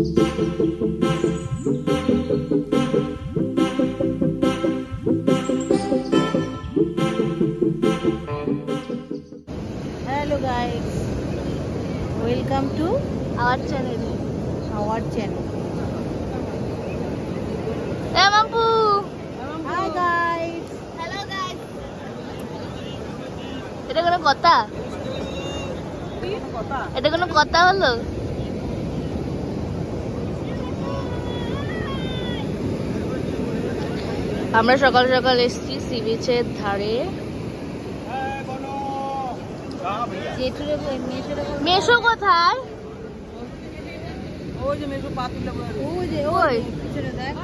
Hello guys, welcome to our channel. Hey Mampu. Hi guys. Hello guys. এটা কোনো কথা? এটা কোনো কথা হলো? আমরা সকাল সকাল এসেছি সি বিচের ধারে। মেশো কোথায়? ওই যে মেশো পা তুলে ওই যে ওই পিছনে দেখ।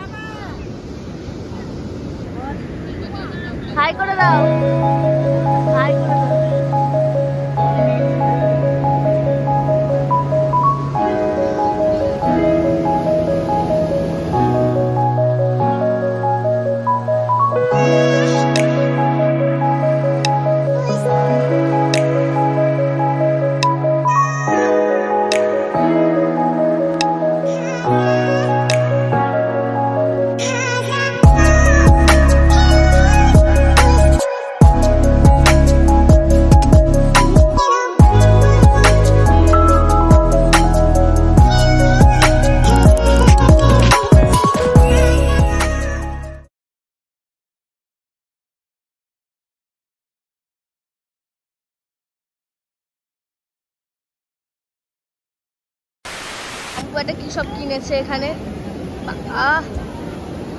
হাই করে দাও, হাই করে দাও। একটা কি সব কিনেছে এখানে।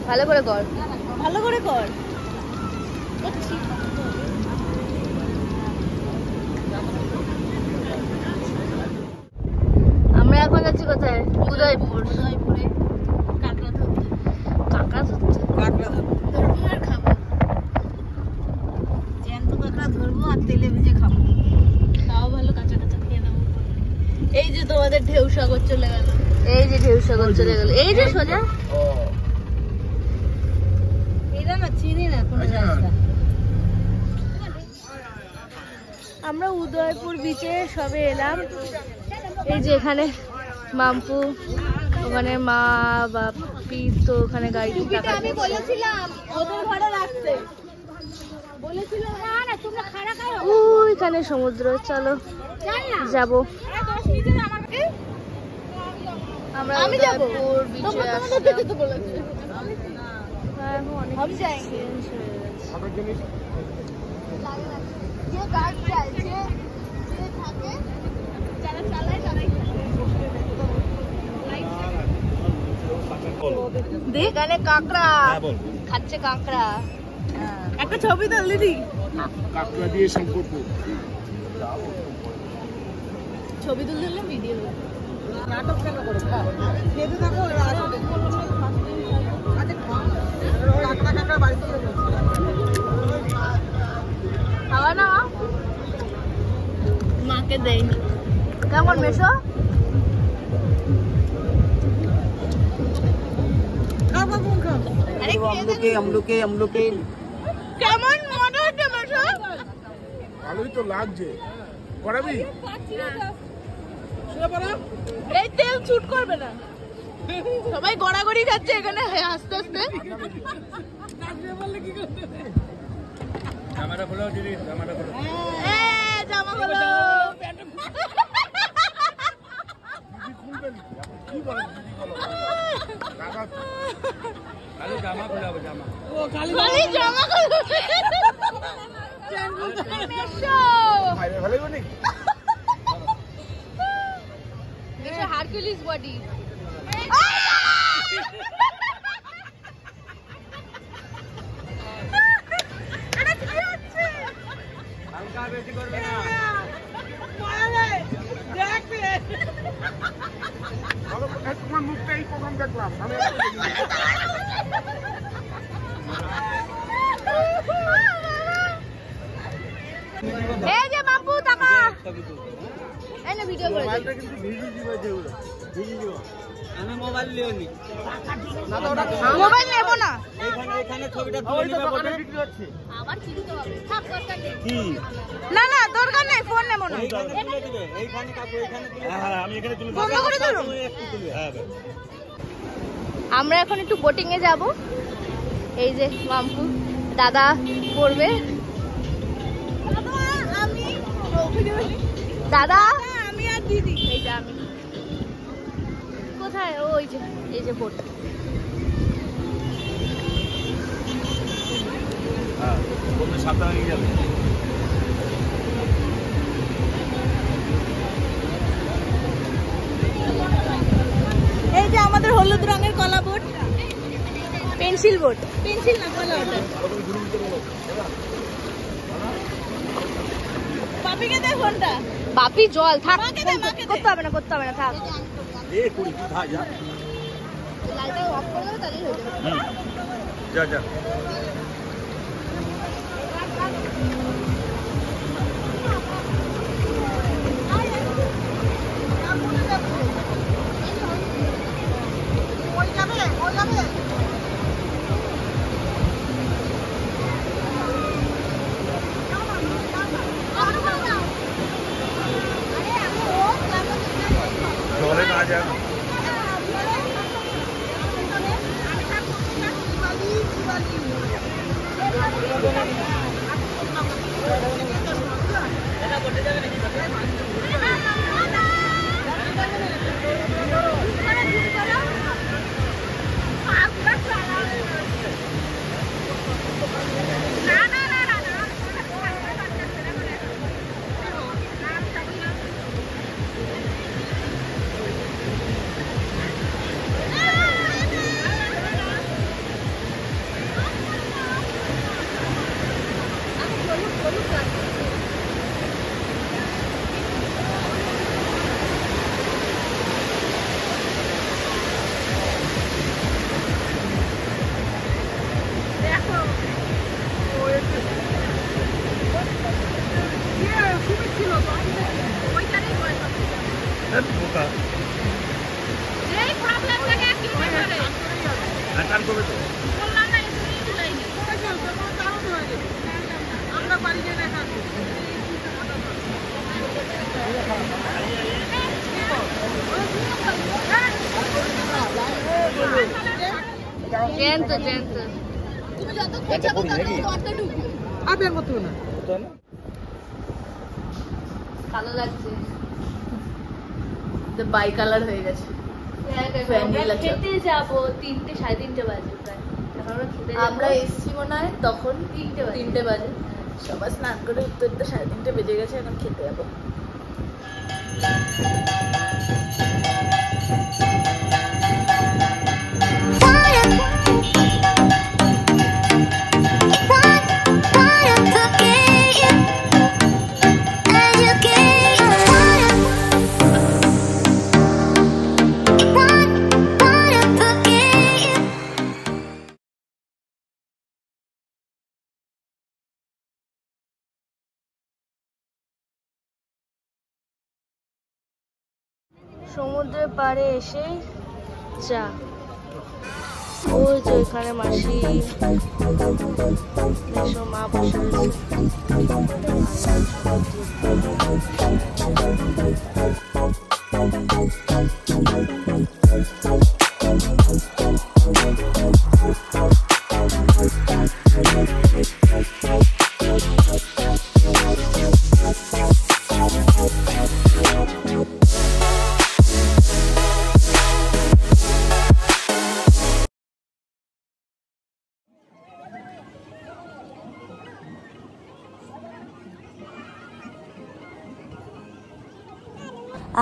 ভালো করে কর, ভালো করে কর। আমরা এখন যাচ্ছি কোথায়? উদয়পুর। উদয়পুরে কাঁকড়া ধরতে। কাঁকড়া ধরছে, কাঁকড়া ধরবো আর খাবো। জ্যান্ত কাঁকড়া ধরবো আর তেলে ভেজে খাবো। তাও ভালো কাঁচা কাঁচা খেয়ে নেবো। এই যে তোমাদের ঢেউ সাগর চলে গেল। এই যে ঢেউ সাগর চলে গেল, এই যে সোজা। এটা না চিনি না কোনো রাস্তা। আমরা উদয়পুর বিচে সবে এলাম। এই যে এখানে মাম্পু, ওখানে মা বাপি, তো ওখানে গাড়িতে টাকা আমি বলেছিলাম ওদের ঘরে রাখতে। বলেছিলাম না তোমরা খাড়া খাও। ওইখানে সমুদ্র, চলো যাবো। আমরা উদয়পুর বিচে আসলাম। हम जाएंगे ये गार्ड चलছে যে থাকে যারা চালায় তারাই দেখ এখানে কাঁকড়া খাচ্ছে, কাঁকড়া। একটা ছবি তুল দিদি। কাঁকড়া দিয়ে সম্পর্ক। ছবি তুল দিলে ভিডিও নাটক কেন করো? খেতে থাকো কাঁকড়া বাড়ি থেকে খাওয়া না মাকে দেয়নি। কেমন মেশো? हम लोग के কেমন মনে হচ্ছে মেশো? ভালোই তো লাগছে। করাবি? এই তেল শুট করবে না, সবাই গড়াগড়ি যাচ্ছে এখানে আস্তে আস্তে। ক্যামেরা খোলো দিদি, ক্যামেরা খোলো। জামা খোলো। দিদি খুলবেন কি বলেন? দিদি বলো কাকা খালি জামা খোলাবো, জামা। वो खाली জামা খোলো। মেশো ভাই ভালো বলি মেশো হারকিউলিস বডি। হালকা বেশি করবে না। ভালো কোথায় তোমার মুখটা এই প্রথম দেখলাম। আমি এই যে মাম্পু টাকা এই না ভিডিও করে মোবাইলটা কিন্তু ভিডিও দিবে যে আমি মোবাইল লিও নি মোবাইল নেব না। এখানে ছবিটা তুলে নিবে বটে আবার কিনতে হবে থাক দরকার নেই কি না না দরকার নেই, ফোন নেব না। এইখানে তুলে দিবে এইখানে কাকু এইখানে তুলে হ্যাঁ আমি এখানে তুলে বন্ধ করে দিলাম। তুমি একটু তুলে হ্যাঁ আমরা এখন একটু বোটিং এ যাব। এই যে মামপু দাদা করবে, দাদা আমি আর দিদি। এই যে আমি কোথায়, ওই যে এই যে বোট। হ্যাঁ বন্ধু সাবধানে নিয়ে যাবে এই যে আমাদের হলুদ রঙের কলা বোট, পেন্সিল বোট, পেন্সিল না কলা ওটা। বাপিকে দে ফোনটা। বাপি জল থাক, করতে হবে না করতে হবে না, থাক। এ কুড়ি তুই খা যা লাইটটা অফ করে দাও তাহলেই হয়ে যাবে। যা যা জলে না যা বোকা টান করবে তো জ্যান্ত জ্যান্ত তুমি যত খোঁজাবো তত গর্ত ঢুকবে আবার মতো না, তো না ভালো লাগছে। বাই কালার হয়ে গেছে আমরা খেতে যাবো 3টে 3:30 বাজে প্রায়। এখন আমরা খেতে যাবো। আমরা এসছি মনে হয় তখন 3টে বাজে সবাই স্নান করে উঠতে উঠতে 3:30 বেজে গেছে, এখন খেতে যাবো। সমুদ্রের পাড়ে এসে চা, ওই যে ওইখানে মাসি এসো মা বসে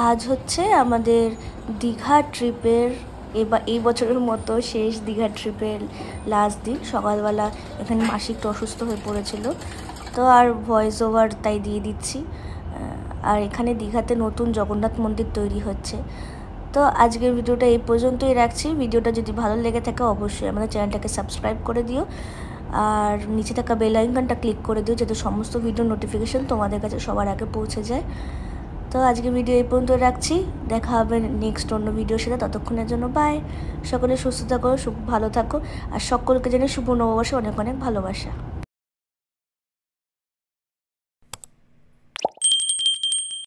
আজ হচ্ছে আমাদের দীঘা ট্রিপের এই বছরের মতো শেষ দীঘা ট্রিপের লাস্ট দিন। সকালবেলা এখানে মাসি একটু অসুস্থ হয়ে পড়েছিল, তো আর ভয়েস ওভার তাই দিয়ে দিচ্ছি। আর এখানে দীঘাতে নতুন জগন্নাথ মন্দির তৈরি হচ্ছে। তো আজকের ভিডিওটা এই পর্যন্তই রাখছি। ভিডিওটা যদি ভালো লেগে থাকে অবশ্যই আমাদের চ্যানেলটাকে সাবস্ক্রাইব করে দিও, আর নিচে থাকা বেল আইকনটা ক্লিক করে দিও যাতে সমস্ত ভিডিও নোটিফিকেশন তোমাদের কাছে সবার আগে পৌঁছে যায়। তো তো আজকে ভিডিও এই পর্যন্ত রাখছি, দেখা হবে নেক্সট অন্য ভিডিওর সাথে। ততক্ষণের জন্য বাই। সকলে সুস্থ থাকো, ভালো থাকো, আর সকলকে জানি শুভ নববর্ষে অনেক অনেক ভালোবাসা।